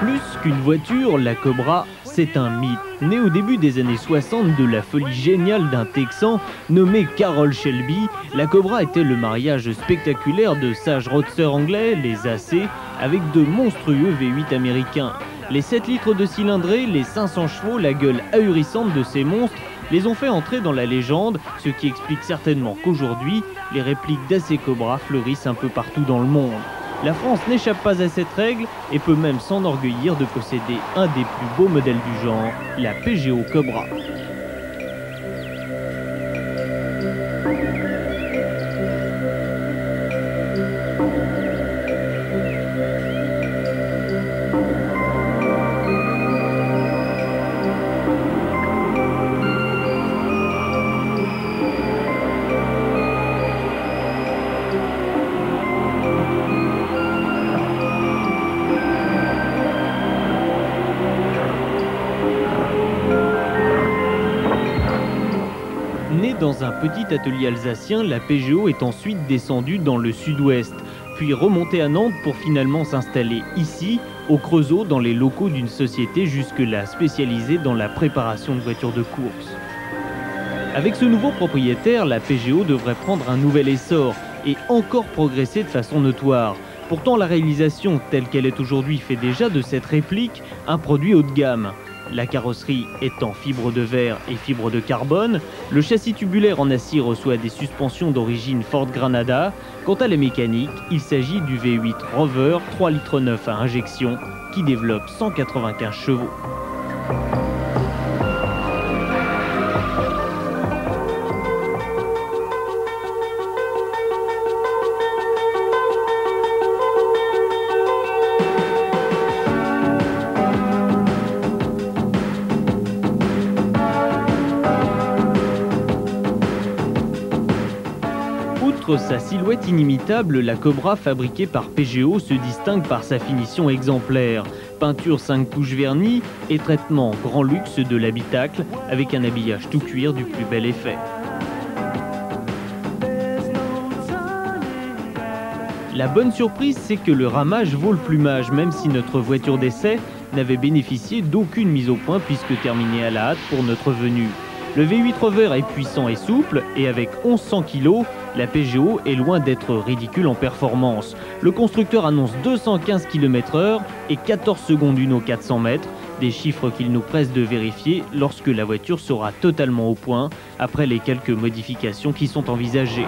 Plus qu'une voiture, la Cobra, c'est un mythe. Né au début des années 60 de la folie géniale d'un Texan nommé Carroll Shelby, la Cobra était le mariage spectaculaire de sages roadsters anglais, les AC, avec de monstrueux V8 américains. Les 7 litres de cylindrée, les 500 chevaux, la gueule ahurissante de ces monstres les ont fait entrer dans la légende, ce qui explique certainement qu'aujourd'hui, les répliques d'AC Cobra fleurissent un peu partout dans le monde. La France n'échappe pas à cette règle et peut même s'enorgueillir de posséder un des plus beaux modèles du genre, la PGO Cobra. Née dans un petit atelier alsacien, la PGO est ensuite descendue dans le sud-ouest, puis remontée à Nantes pour finalement s'installer ici, au Creusot, dans les locaux d'une société jusque-là spécialisée dans la préparation de voitures de course. Avec ce nouveau propriétaire, la PGO devrait prendre un nouvel essor et encore progresser de façon notoire. Pourtant, la réalisation telle qu'elle est aujourd'hui fait déjà de cette réplique un produit haut de gamme. La carrosserie est en fibre de verre et fibre de carbone, le châssis tubulaire en acier reçoit des suspensions d'origine Ford Granada. Quant à la mécanique, il s'agit du V8 Rover 3,9 litres à injection qui développe 195 chevaux. Outre sa silhouette inimitable, la Cobra fabriquée par PGO se distingue par sa finition exemplaire. Peinture 5 couches vernis et traitement grand luxe de l'habitacle avec un habillage tout cuir du plus bel effet. La bonne surprise, c'est que le ramage vaut le plumage, même si notre voiture d'essai n'avait bénéficié d'aucune mise au point puisque terminée à la hâte pour notre venue. Le V8 Rover est puissant et souple, et avec 1100 kg, la PGO est loin d'être ridicule en performance. Le constructeur annonce 215 km/h et 14 secondes 1 aux 400 mètres, des chiffres qu'il nous presse de vérifier lorsque la voiture sera totalement au point, après les quelques modifications qui sont envisagées.